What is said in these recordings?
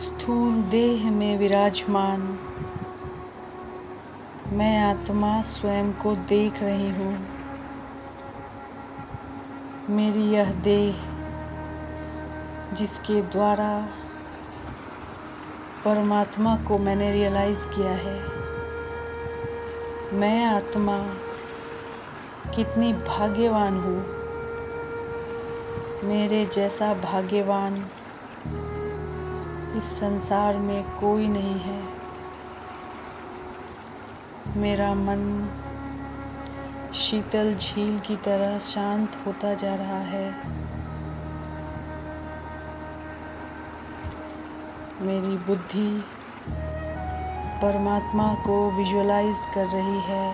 स्थूल देह में विराजमान मैं आत्मा स्वयं को देख रही हूँ। मेरी यह देह जिसके द्वारा परमात्मा को मैंने रियलाइज़ किया है, मैं आत्मा कितनी भाग्यवान हूँ। मेरे जैसा भाग्यवान इस संसार में कोई नहीं है। मेरा मन शीतल झील की तरह शांत होता जा रहा है। मेरी बुद्धि परमात्मा को विजुअलाइज कर रही है।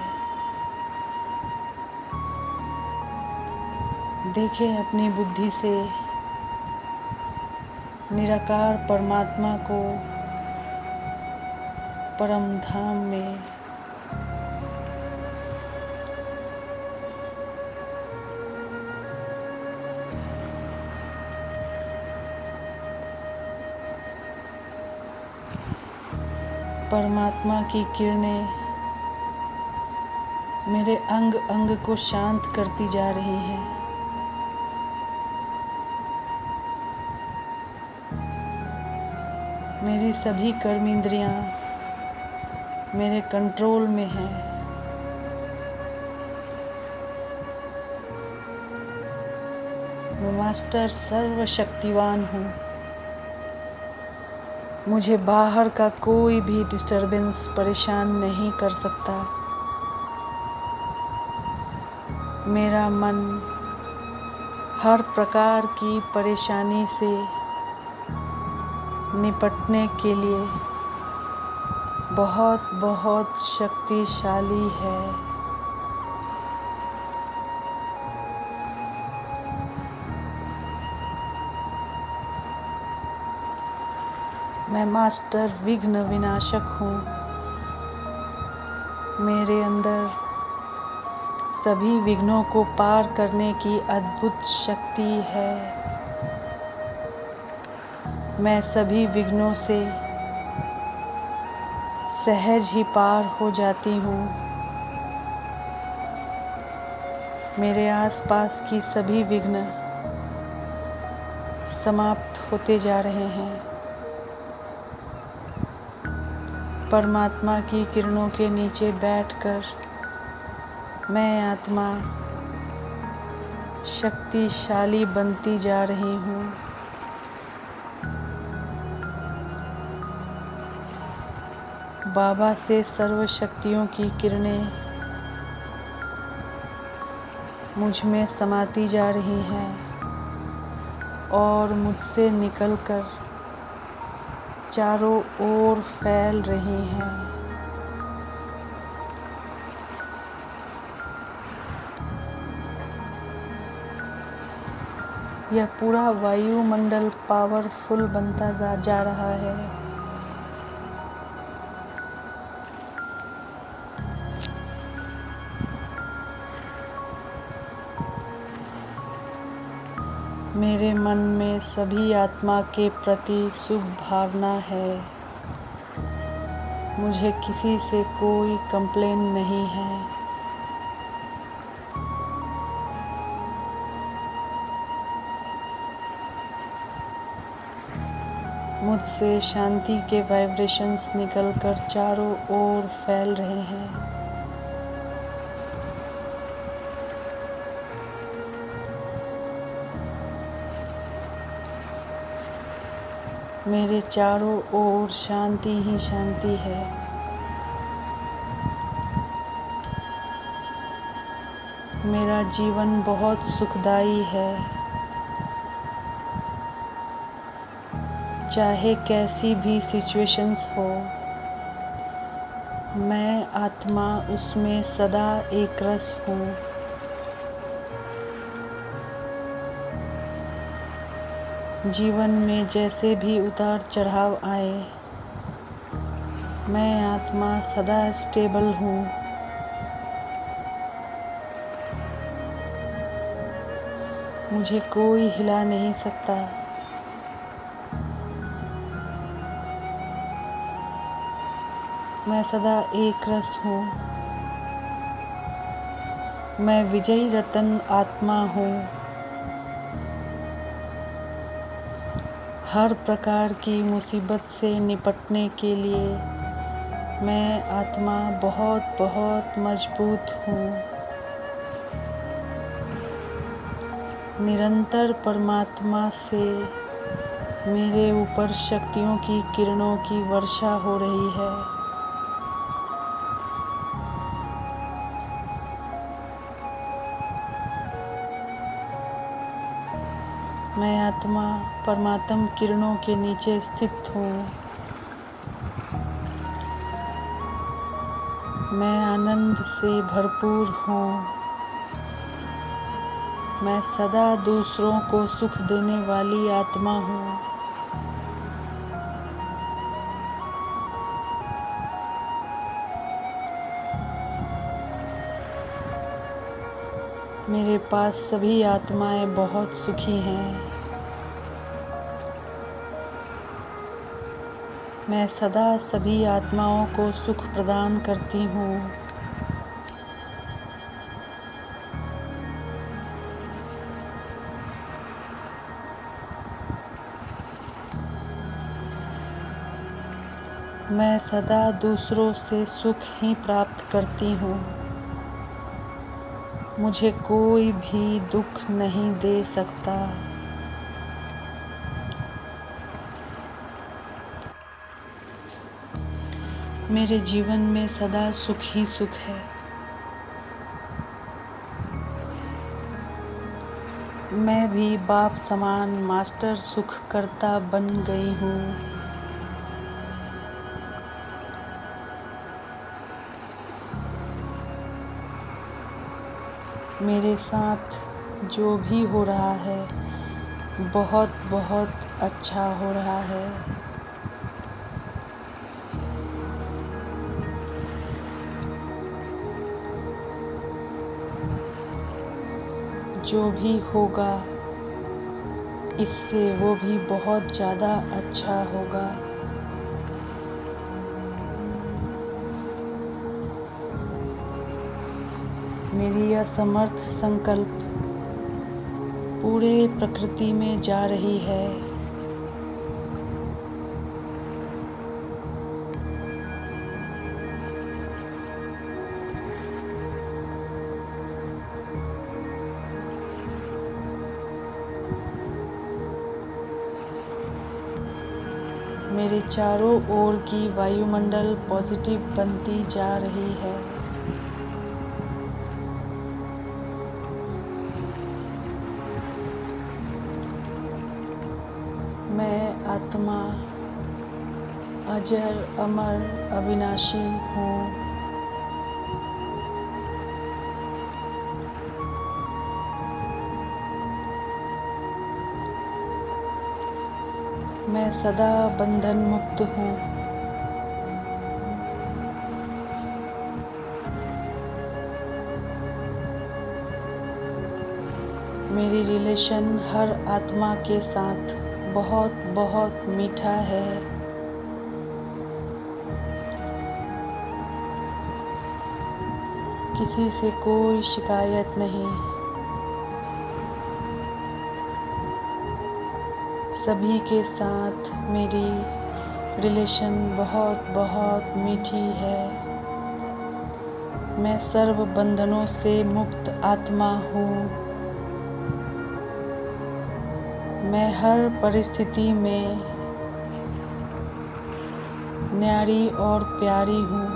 देखें अपनी बुद्धि से निराकार परमात्मा को परम धाम में परमात्मा की किरणें मेरे अंग अंग को शांत करती जा रही हैं। मेरी सभी कर्मेंद्रियां मेरे कंट्रोल में हैं। मैं मास्टर सर्वशक्तिवान हूँ। मुझे बाहर का कोई भी डिस्टरबेंस परेशान नहीं कर सकता। मेरा मन हर प्रकार की परेशानी से निपटने के लिए बहुत बहुत शक्तिशाली है। मैं मास्टर विघ्न विनाशक हूँ। मेरे अंदर सभी विघ्नों को पार करने की अद्भुत शक्ति है। मैं सभी विघ्नों से सहज ही पार हो जाती हूँ। मेरे आसपास की सभी विघ्न समाप्त होते जा रहे हैं। परमात्मा की किरणों के नीचे बैठकर मैं आत्मा शक्तिशाली बनती जा रही हूँ। बाबा से सर्व शक्तियों की किरणें मुझ में समाती जा रही हैं और मुझसे निकलकर चारों ओर फैल रही हैं। यह पूरा वायुमंडल पावरफुल बनता जा रहा है। मेरे मन में सभी आत्मा के प्रति शुभ भावना है। मुझे किसी से कोई कंप्लेन नहीं है। मुझसे शांति के वाइब्रेशंस निकलकर चारों ओर फैल रहे हैं। मेरे चारों ओर शांति ही शांति है। मेरा जीवन बहुत सुखदायी है। चाहे कैसी भी सिचुएशंस हो, मैं आत्मा उसमें सदा एक रस हूँ। जीवन में जैसे भी उतार चढ़ाव आए, मैं आत्मा सदा स्टेबल हूँ। मुझे कोई हिला नहीं सकता। मैं सदा एक रस हूँ। मैं विजयी रतन आत्मा हूँ। हर प्रकार की मुसीबत से निपटने के लिए मैं आत्मा बहुत बहुत मजबूत हूँ। निरंतर परमात्मा से मेरे ऊपर शक्तियों की किरणों की वर्षा हो रही है। मैं आत्मा परमात्म किरणों के नीचे स्थित हूँ। मैं आनंद से भरपूर हूँ। मैं सदा दूसरों को सुख देने वाली आत्मा हूँ। मेरे पास सभी आत्माएं बहुत सुखी हैं। मैं सदा सभी आत्माओं को सुख प्रदान करती हूँ। मैं सदा दूसरों से सुख ही प्राप्त करती हूँ। मुझे कोई भी दुख नहीं दे सकता। मेरे जीवन में सदा सुख ही सुख है। मैं भी बाप समान मास्टर सुख करता बन गई हूँ। मेरे साथ जो भी हो रहा है बहुत बहुत अच्छा हो रहा है। जो भी होगा इससे वो भी बहुत ज़्यादा अच्छा होगा। मेरी असमर्थ संकल्प पूरे प्रकृति में जा रही है। मेरे चारों ओर की वायुमंडल पॉजिटिव बनती जा रही है। मैं आत्मा अजर अमर अविनाशी हूँ। मैं सदा बंधन मुक्त हूँ। मेरी रिलेशन हर आत्मा के साथ बहुत बहुत मीठा है। किसी से कोई शिकायत नहीं। सभी के साथ मेरी रिलेशन बहुत बहुत मीठी है। मैं सर्व बंधनों से मुक्त आत्मा हूँ। मैं हर परिस्थिति में न्यारी और प्यारी हूँ।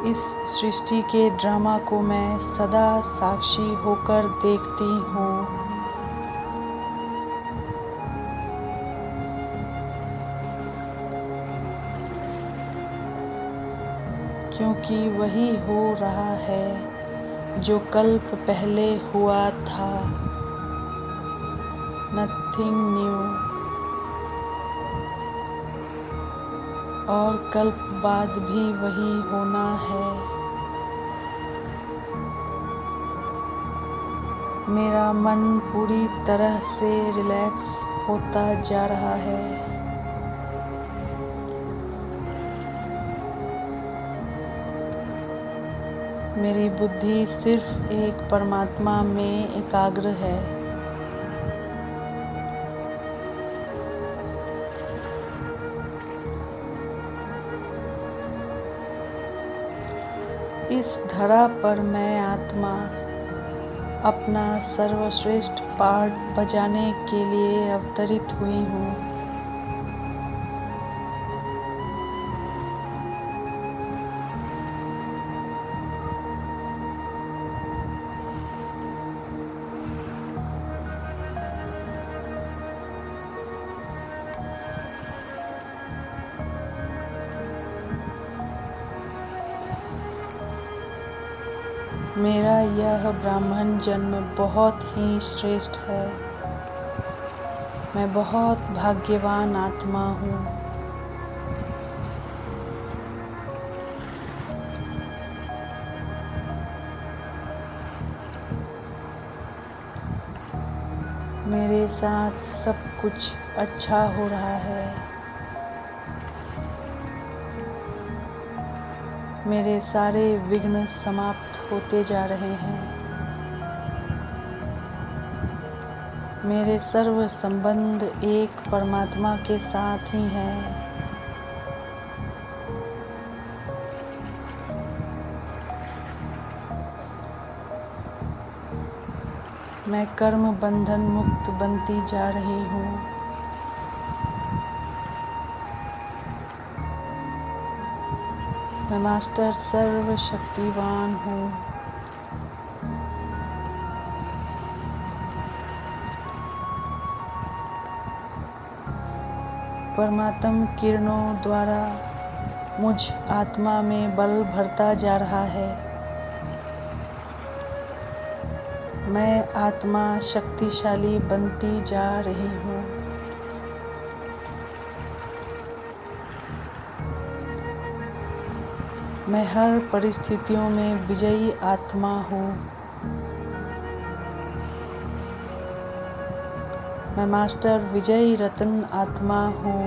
इस सृष्टि के ड्रामा को मैं सदा साक्षी होकर देखती हूँ। क्योंकि वही हो रहा है जो कल्प पहले हुआ था। Nothing new. और कल्प बाद भी वही होना है। मेरा मन पूरी तरह से रिलैक्स होता जा रहा है। मेरी बुद्धि सिर्फ एक परमात्मा में एकाग्र है। इस धरा पर मैं आत्मा अपना सर्वश्रेष्ठ पार्ट बजाने के लिए अवतरित हुई हूँ। मेरा यह ब्राह्मण जन्म बहुत ही श्रेष्ठ है। मैं बहुत भाग्यवान आत्मा हूँ। मेरे साथ सब कुछ अच्छा हो रहा है। मेरे सारे विघ्न समाप्त होते जा रहे हैं। मेरे सर्व संबंध एक परमात्मा के साथ ही हैं। मैं कर्म बंधन मुक्त बनती जा रही हूँ। मैं मास्टर सर्वशक्तिवान हूँ। परमात्म किरणों द्वारा मुझ आत्मा में बल भरता जा रहा है। मैं आत्मा शक्तिशाली बनती जा रही हूँ। मैं हर परिस्थितियों में विजयी आत्मा हूँ। मैं मास्टर विजयी रत्न आत्मा हूँ।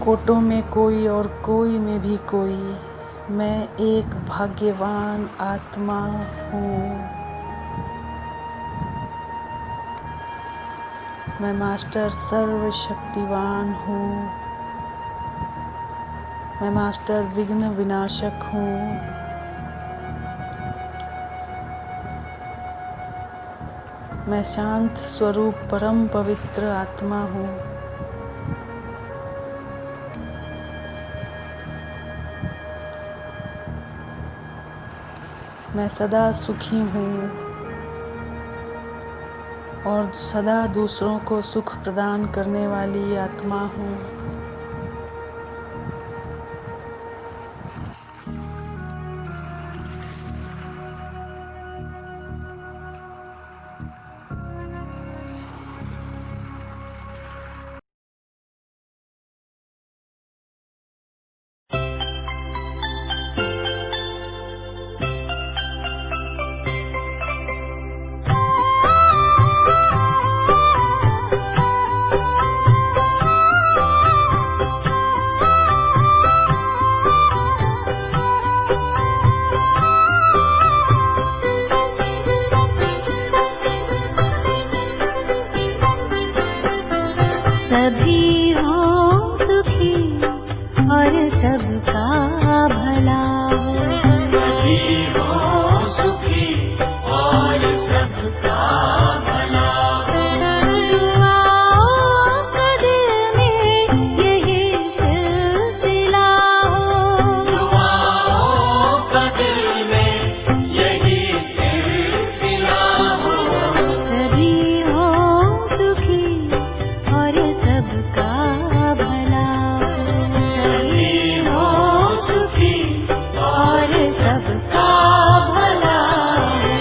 कोटों में कोई और कोई में भी कोई, मैं एक भाग्यवान आत्मा हूँ। मैं मास्टर सर्वशक्तिवान हूँ। मैं मास्टर विघ्न विनाशक हूँ। मैं शांत स्वरूप परम पवित्र आत्मा हूँ। मैं सदा सुखी हूँ और सदा दूसरों को सुख प्रदान करने वाली आत्मा हूँ। सभी हो सुखी और सबका भला हो। सभी हो सुखी और सबका भला हो। दुआओं का दिल में यही सिलसिला हो। दुआओं का दिल में यही सिलसिला हो। सभी हो सुखी और सबका भला हो। सभी हो सुखी और सबका भला हो।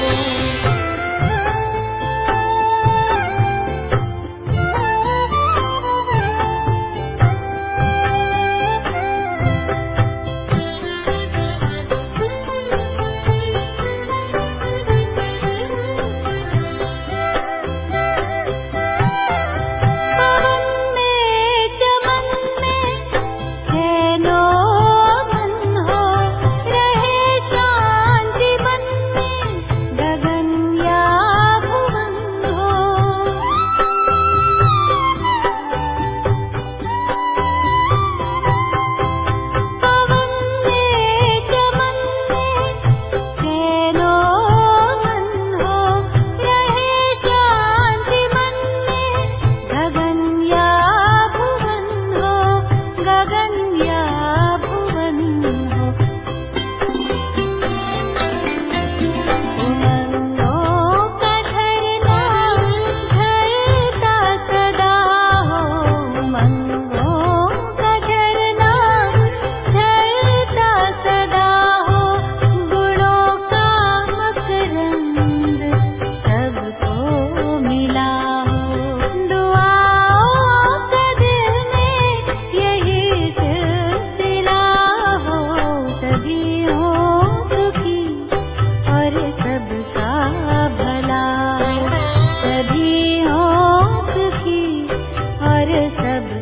सब